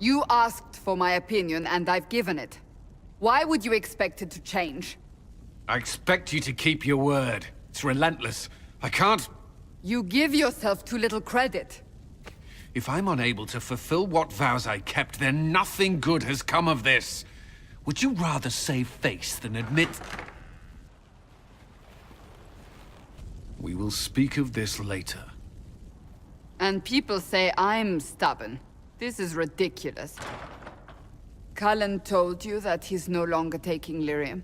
You asked for my opinion, and I've given it. Why would you expect it to change? I expect you to keep your word. It's relentless. I can't... You give yourself too little credit. If I'm unable to fulfill what vows I kept, then nothing good has come of this. Would you rather save face than admit... We will speak of this later. And people say I'm stubborn. This is ridiculous. Cullen told you that he's no longer taking lyrium.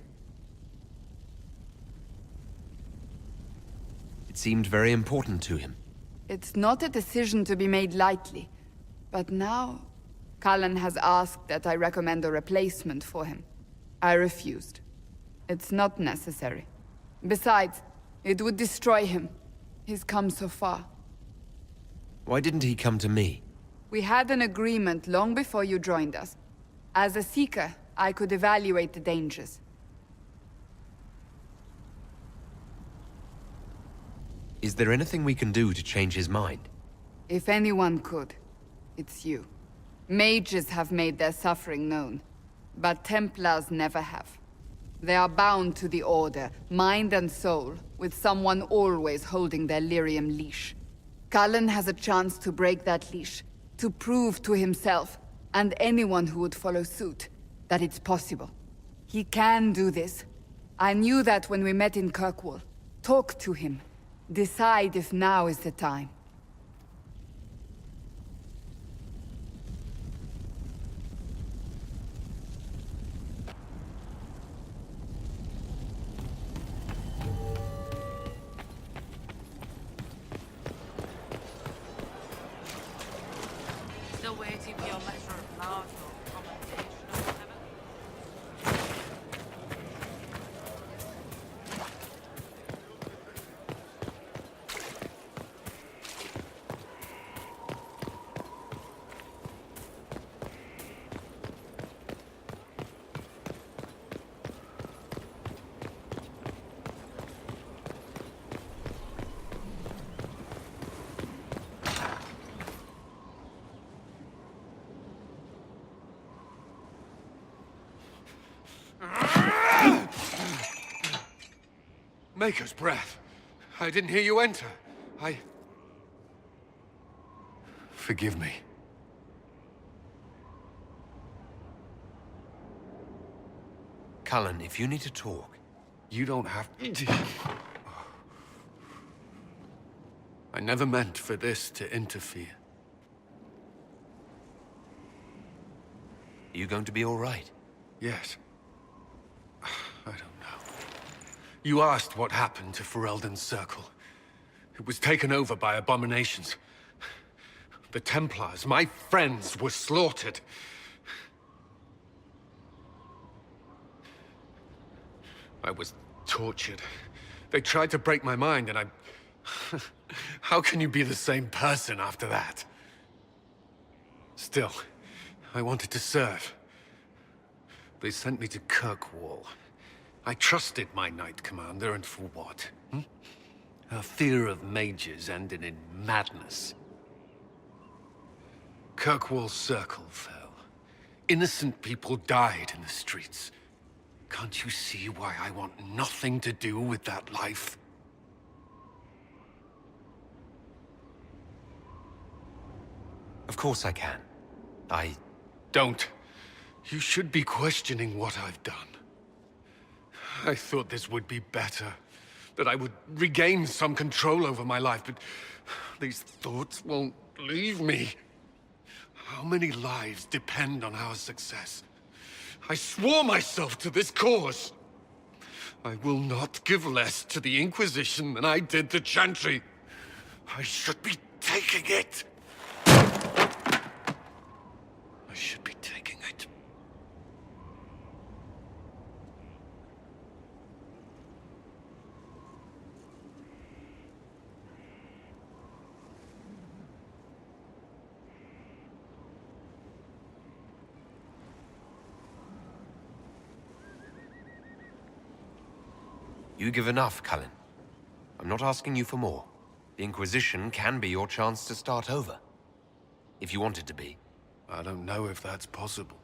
It seemed very important to him. It's not a decision to be made lightly. But now, Cullen has asked that I recommend a replacement for him. I refused. It's not necessary. Besides, it would destroy him. He's come so far. Why didn't he come to me? We had an agreement long before you joined us. As a Seeker, I could evaluate the dangers. Is there anything we can do to change his mind? If anyone could, it's you. Mages have made their suffering known, but Templars never have. They are bound to the Order, mind and soul, with someone always holding their lyrium leash. Cullen has a chance to break that leash, to prove to himself, and anyone who would follow suit, that it's possible. He can do this. I knew that when we met in Kirkwall. Talk to him. Decide if now is the time. Still waiting for your letter of marque or commendation or whatever? Maker's breath. I didn't hear you enter. Forgive me. Cullen, if you need to talk... You don't have... I never meant for this to interfere. Are you going to be all right? Yes. I don't know. You asked what happened to Ferelden's Circle. It was taken over by abominations. The Templars, my friends, were slaughtered. I was tortured. They tried to break my mind, and I... How can you be the same person after that? Still, I wanted to serve. They sent me to Kirkwall. I trusted my Knight Commander, and for what? Her fear of mages ended in madness. Kirkwall's Circle fell. Innocent people died in the streets. Can't you see why I want nothing to do with that life? Of course I can. Don't. You should be questioning what I've done. I thought this would be better. That I would regain some control over my life, but these thoughts won't leave me. How many lives depend on our success? I swore myself to this cause. I will not give less to the Inquisition than I did to Chantry. I should be taking it. I should be taking it. You give enough, Cullen. I'm not asking you for more. The Inquisition can be your chance to start over. If you want it to be. I don't know if that's possible.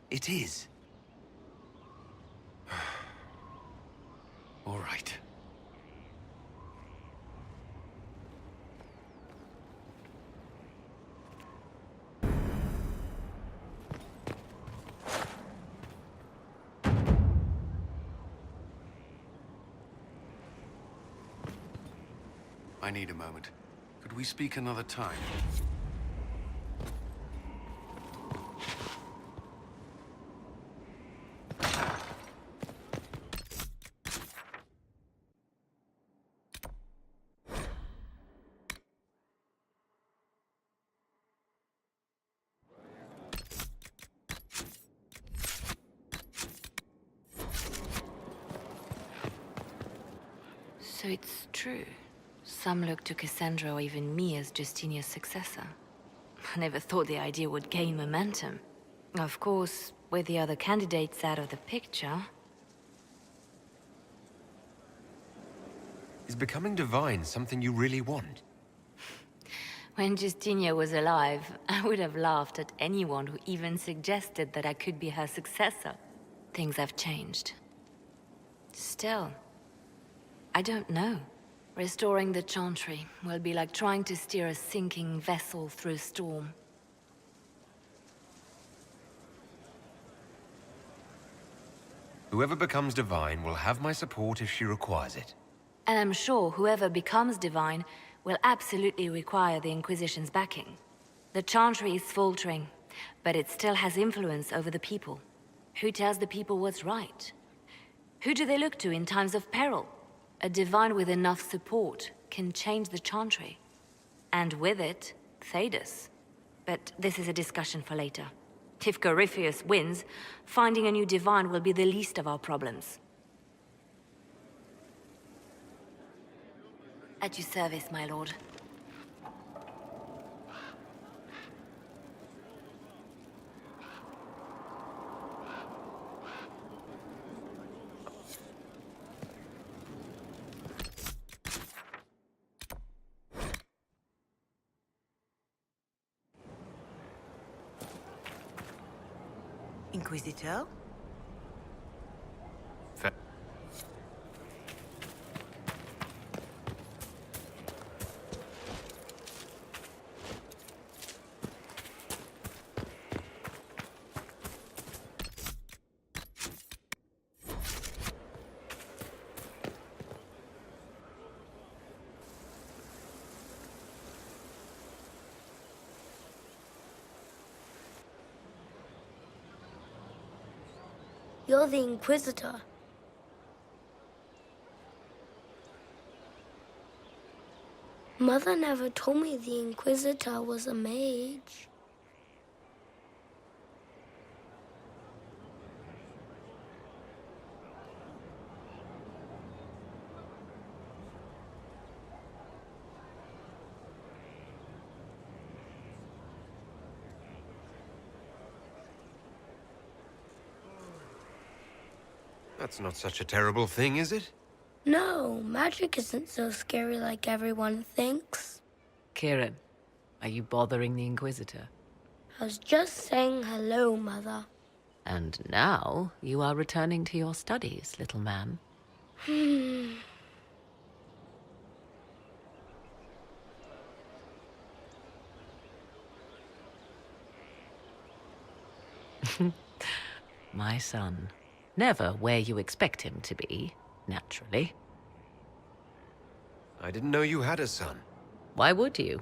It is. All right. I need a moment. Could we speak another time? So it's true. Some look to Cassandra or even me as Justinia's successor. I never thought the idea would gain momentum. Of course, with the other candidates out of the picture... Is becoming divine something you really want? When Justinia was alive, I would have laughed at anyone who even suggested that I could be her successor. Things have changed. Still, I don't know. Restoring the Chantry will be like trying to steer a sinking vessel through a storm. Whoever becomes divine will have my support if she requires it. And I'm sure whoever becomes divine will absolutely require the Inquisition's backing. The Chantry is faltering, but it still has influence over the people. Who tells the people what's right? Who do they look to in times of peril? A divine with enough support can change the Chantry. And with it, Thedas. But this is a discussion for later. If Corypheus wins, finding a new divine will be the least of our problems. At your service, my lord. Inquisitor? You're the Inquisitor. Mother never told me the Inquisitor was a mage. That's not such a terrible thing, is it? No, magic isn't so scary like everyone thinks. Kieran, are you bothering the Inquisitor? I was just saying hello, Mother. And now you are returning to your studies, little man. My son. Never where you expect him to be, naturally. I didn't know you had a son. Why would you?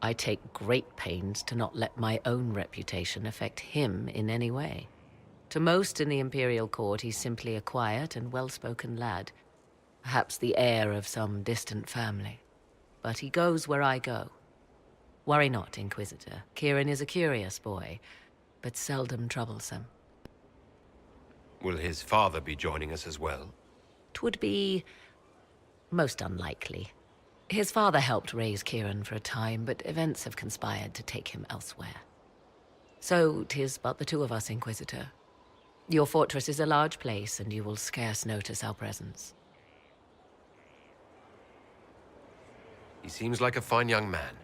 I take great pains to not let my own reputation affect him in any way. To most in the Imperial Court, he's simply a quiet and well-spoken lad. Perhaps the heir of some distant family. But he goes where I go. Worry not, Inquisitor. Kieran is a curious boy, but seldom troublesome. Will his father be joining us as well? 'Twould be most unlikely. His father helped raise Kieran for a time, but events have conspired to take him elsewhere. So 'tis but the two of us, Inquisitor. Your fortress is a large place, and you will scarce notice our presence. He seems like a fine young man.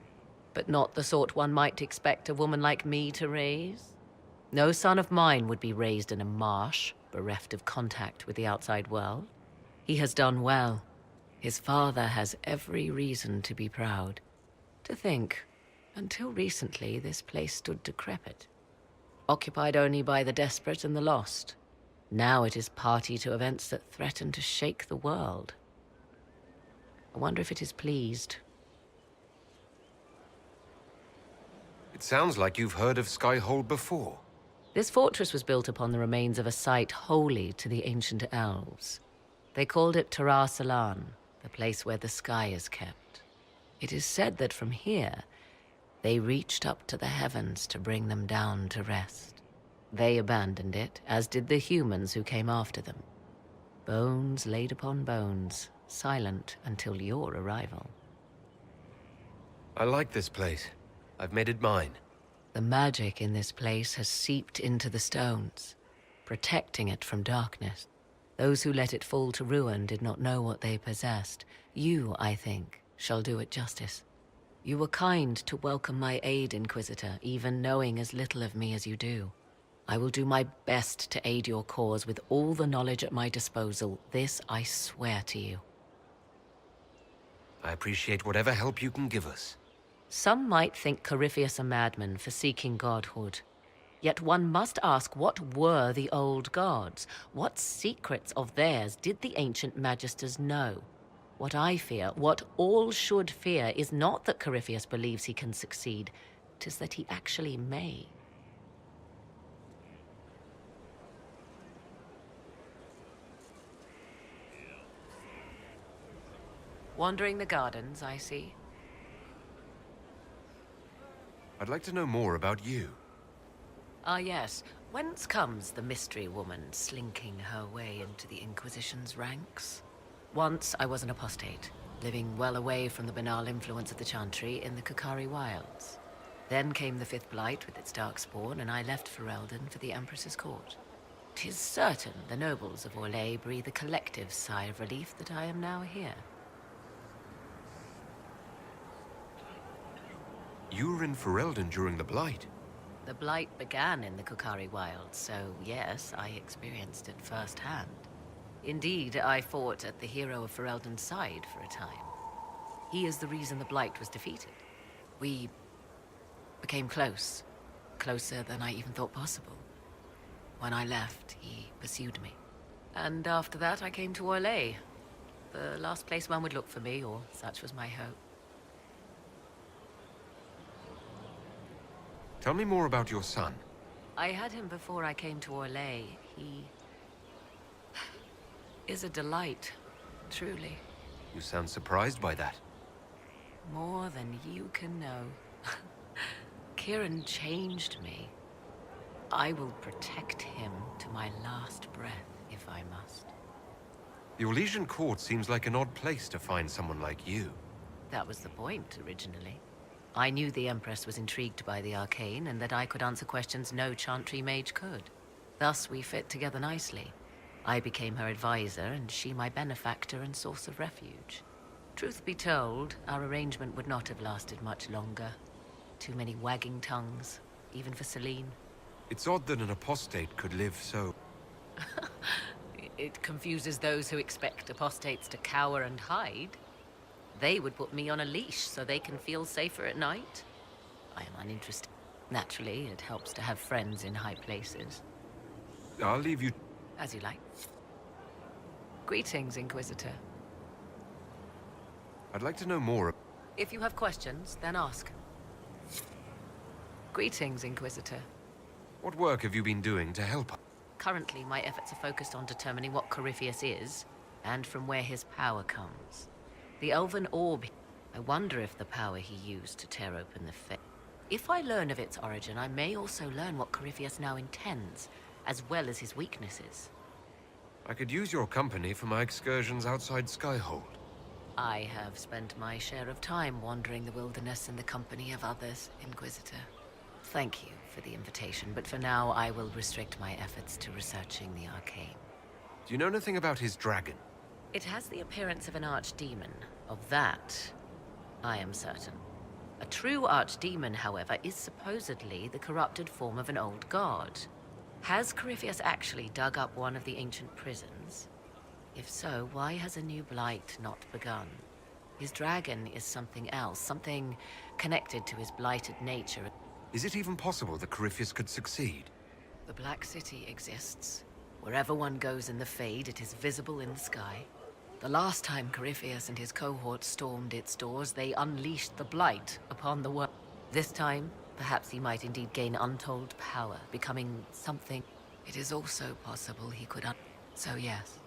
but not the sort one might expect a woman like me to raise. No son of mine would be raised in a marsh, bereft of contact with the outside world. He has done well. His father has every reason to be proud. To think, until recently, this place stood decrepit, occupied only by the desperate and the lost. Now it is party to events that threaten to shake the world. I wonder if it is pleased. It sounds like you've heard of Skyhold before. This fortress was built upon the remains of a site holy to the ancient elves. They called it Tara Salan, the place where the sky is kept. It is said that from here, they reached up to the heavens to bring them down to rest. They abandoned it, as did the humans who came after them. Bones laid upon bones, silent until your arrival. I like this place. I've made it mine. The magic in this place has seeped into the stones, protecting it from darkness. Those who let it fall to ruin did not know what they possessed. You, I think, shall do it justice. You were kind to welcome my aid, Inquisitor, even knowing as little of me as you do. I will do my best to aid your cause with all the knowledge at my disposal. This I swear to you. I appreciate whatever help you can give us. Some might think Corypheus a madman for seeking godhood. Yet one must ask, what were the old gods? What secrets of theirs did the ancient magisters know? What I fear, what all should fear, is not that Corypheus believes he can succeed. 'Tis that he actually may. Wandering the gardens, I see. I'd like to know more about you. Ah, yes. Whence comes the mystery woman slinking her way into the Inquisition's ranks? Once I was an apostate, living well away from the banal influence of the Chantry in the Kukari wilds. Then came the Fifth Blight with its darkspawn, and I left Ferelden for the Empress's court. 'Tis certain the nobles of Orlais breathe a collective sigh of relief that I am now here. You were in Ferelden during the Blight. The Blight began in the Kukari wilds, so yes, I experienced it firsthand. Indeed, I fought at the hero of Ferelden's side for a time. He is the reason the Blight was defeated. We became close. Closer than I even thought possible. When I left, he pursued me. And after that, I came to Orlais. The last place one would look for me, or such was my hope. Tell me more about your son. I had him before I came to Orlais. He is a delight, truly. You sound surprised by that. More than you can know. Kieran changed me. I will protect him to my last breath, if I must. The Orlesian court seems like an odd place to find someone like you. That was the point, originally. I knew the Empress was intrigued by the arcane, and that I could answer questions no Chantry mage could. Thus, we fit together nicely. I became her advisor, and she my benefactor and source of refuge. Truth be told, our arrangement would not have lasted much longer. Too many wagging tongues, even for Celine. It's odd that an apostate could live so... It confuses those who expect apostates to cower and hide. They would put me on a leash so they can feel safer at night. I am uninterested. Naturally, it helps to have friends in high places. I'll leave you... As you like. Greetings, Inquisitor. I'd like to know more. If you have questions, then ask. Greetings, Inquisitor. What work have you been doing to help us? Currently, my efforts are focused on determining what Corypheus is, and from where his power comes. The Elven Orb. I wonder if the power he used to tear open the fate. If I learn of its origin, I may also learn what Corypheus now intends, as well as his weaknesses. I could use your company for my excursions outside Skyhold. I have spent my share of time wandering the wilderness in the company of others, Inquisitor. Thank you for the invitation, but for now I will restrict my efforts to researching the arcane. Do you know anything about his dragon? It has the appearance of an archdemon. Of that, I am certain. A true archdemon, however, is supposedly the corrupted form of an old god. Has Corypheus actually dug up one of the ancient prisons? If so, why has a new blight not begun? His dragon is something else, something connected to his blighted nature. Is it even possible that Corypheus could succeed? The Black City exists. Wherever one goes in the Fade, it is visible in the sky. The last time Corypheus and his cohort stormed its doors, they unleashed the Blight upon the world. This time, perhaps he might indeed gain untold power, becoming something. It is also possible he could So yes,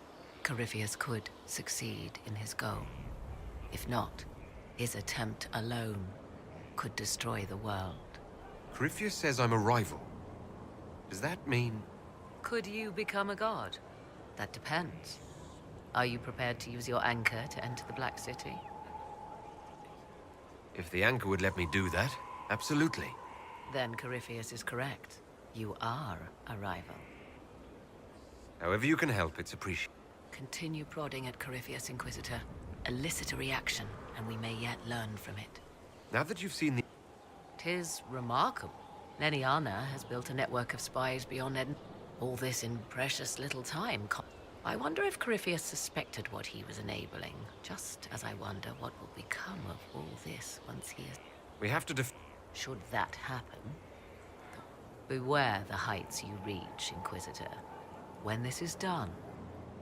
Corypheus could succeed in his goal. If not, his attempt alone could destroy the world. Corypheus says I'm a rival. Does that mean... Could you become a god? That depends. Are you prepared to use your anchor to enter the Black City? If the anchor would let me do that, absolutely. Then Corypheus is correct. You are a rival. However you can help, it's appreciated. Continue prodding at Corypheus, Inquisitor. Elicit a reaction, and we may yet learn from it. Now that you've seen the... 'Tis remarkable. Leniana has built a network of spies beyond Eden. All this in precious little time. I wonder if Corypheus suspected what he was enabling, just as I wonder what will become of all this once he is... We have to Should that happen, beware the heights you reach, Inquisitor. When this is done...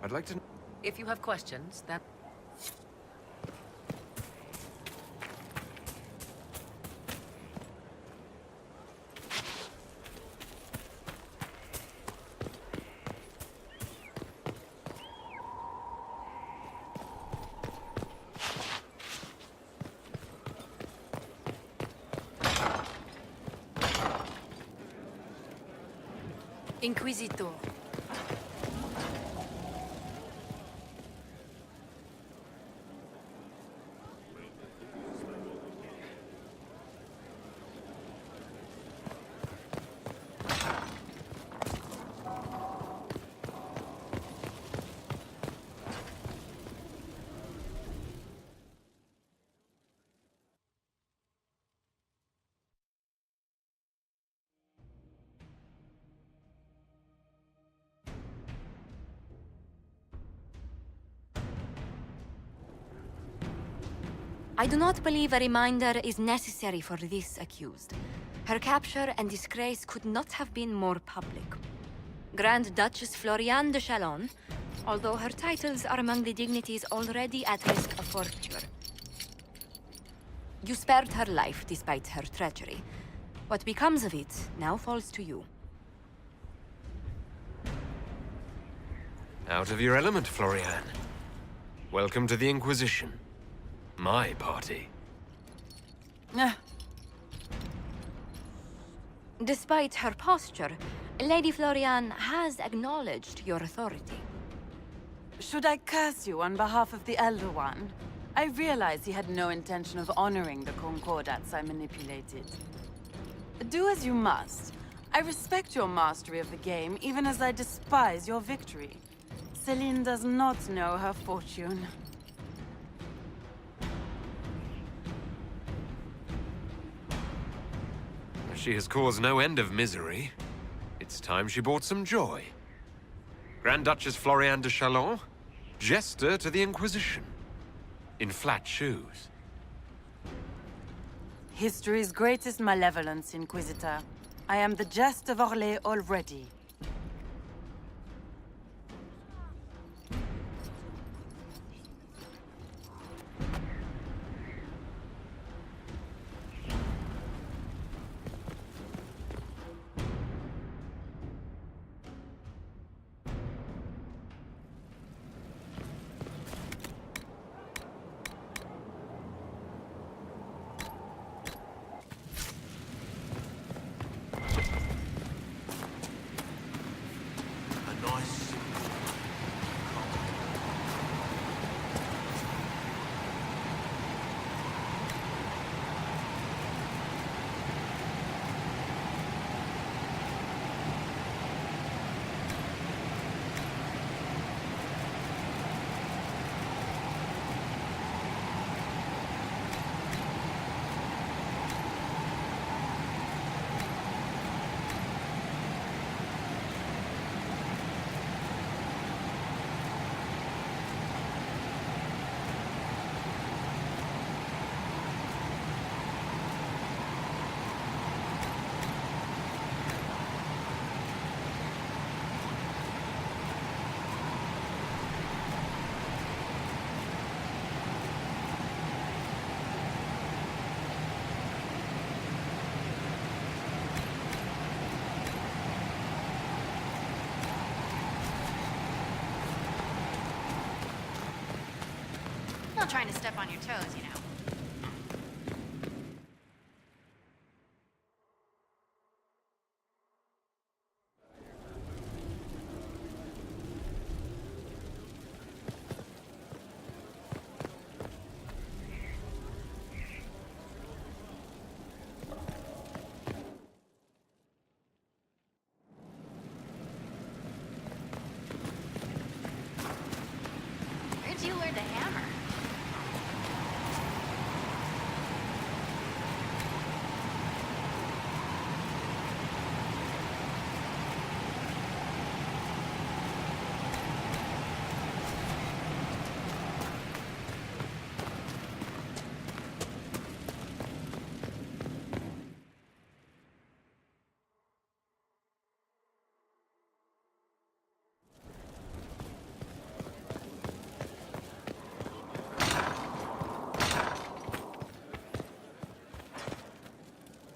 I'd like to... If you have questions, then... Inquisitor. I do not believe a reminder is necessary for this accused. Her capture and disgrace could not have been more public. Grand Duchess Floriane de Chalon, although her titles are among the dignities already at risk of forfeiture. You spared her life despite her treachery. What becomes of it now falls to you. Out of your element, Floriane. Welcome to the Inquisition. My party. Despite her posture, Lady Floriane has acknowledged your authority. Should I curse you on behalf of the Elder One? I realize he had no intention of honoring the concordats I manipulated. Do as you must. I respect your mastery of the game, even as I despise your victory. Celine does not know her fortune. She has caused no end of misery. It's time she brought some joy. Grand Duchess Floriane de Chalon, jester to the Inquisition. In flat shoes. History's greatest malevolence, Inquisitor. I am the jest of Orlais already. Not trying to step on your toes, you know. Where'd you learn to hammer?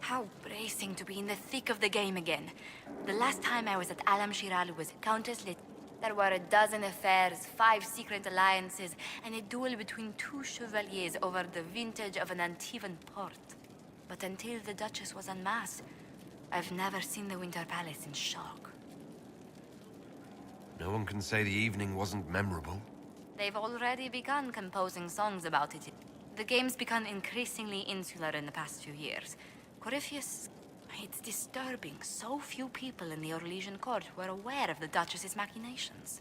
How bracing to be in the thick of the game again. The last time I was at Alam Shiral was Countess Lit. There were a dozen affairs, 5 secret alliances, and a duel between 2 chevaliers over the vintage of an Antivan port. But until the Duchess was unmasked, I've never seen the Winter Palace in shock. No one can say the evening wasn't memorable. They've already begun composing songs about it. The game's become increasingly insular in the past few years. Corypheus, it's disturbing. So few people in the Orlesian court were aware of the Duchess's machinations.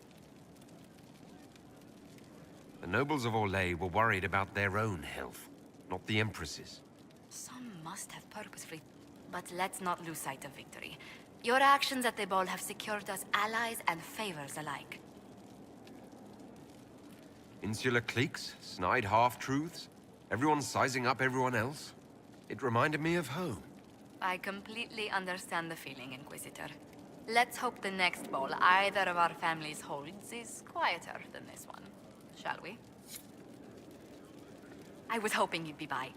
The nobles of Orlais were worried about their own health, not the Empress's. Some must have purposefully... But let's not lose sight of victory. Your actions at the ball have secured us allies and favors alike. Insular cliques, snide half-truths, everyone sizing up everyone else. It reminded me of home. I completely understand the feeling, Inquisitor. Let's hope the next ball either of our families holds is quieter than this one. Shall we? I was hoping you'd be by.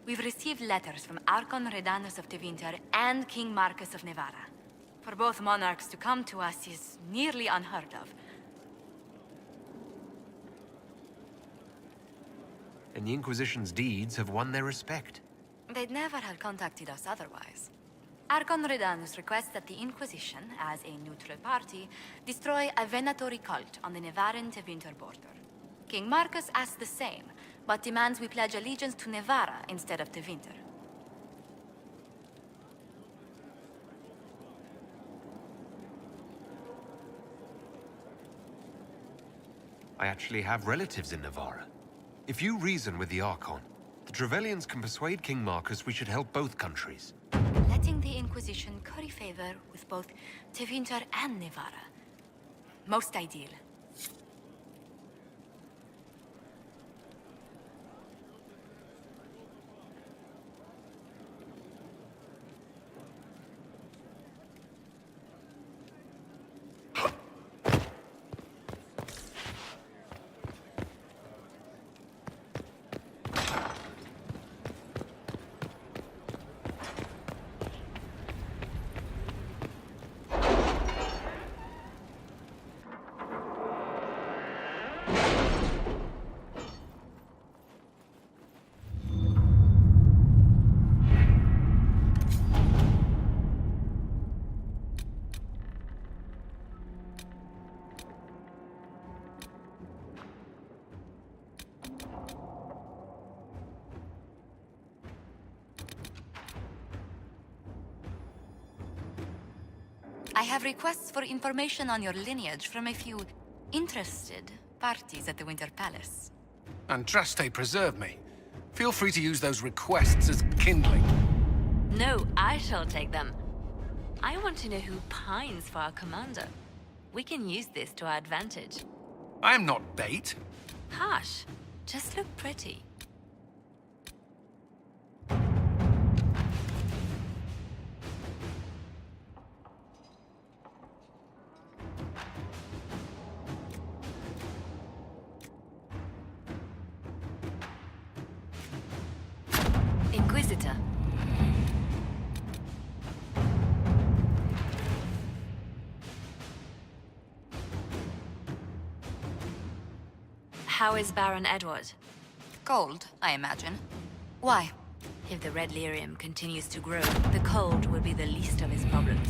We've received letters from Archon Redanus of Tevinter and King Marcus of Nevada. For both monarchs to come to us is nearly unheard of. And the Inquisition's deeds have won their respect. They'd never have contacted us otherwise. Archon Redanus requests that the Inquisition, as a neutral party, destroy a venatory cult on the Nevaran-Tevinter border. King Marcus asks the same, but demands we pledge allegiance to Nevara instead of Tevinter. I actually have relatives in Navarra. If you reason with the Archon, the Trevellians can persuade King Marcus we should help both countries. Letting the Inquisition curry favor with both Tevinter and Nevara. Most ideal. I have requests for information on your lineage from a few interested parties at the Winter Palace. Andraste preserve me. Feel free to use those requests as kindling. No, I shall take them. I want to know who pines for our commander. We can use this to our advantage. I am not bait. Hush. Just look pretty. Inquisitor. How is Baron Edward? Cold, I imagine. Why? If the red lyrium continues to grow, the cold will be the least of his problems.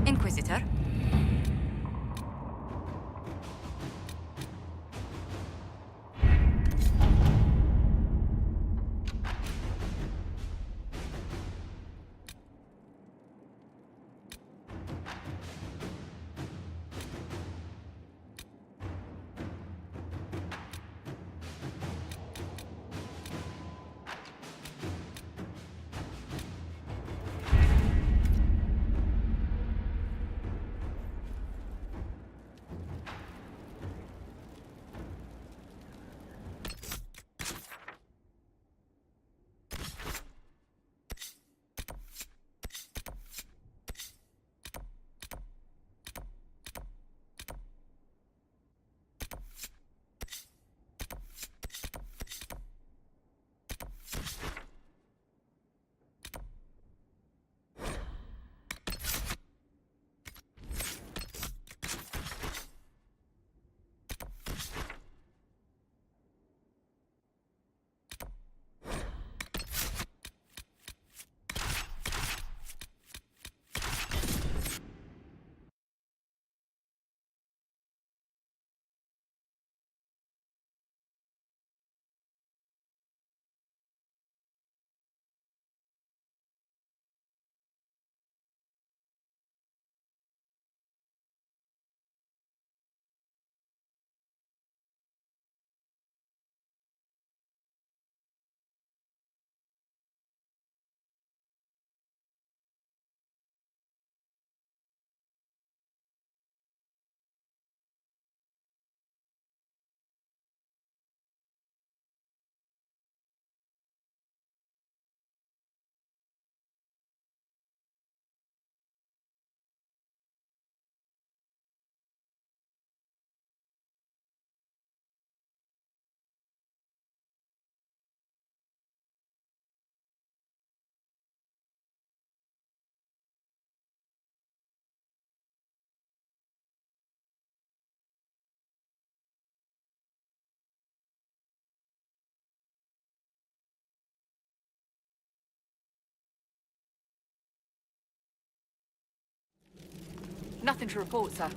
Inquisitor? Nothing to report, sir.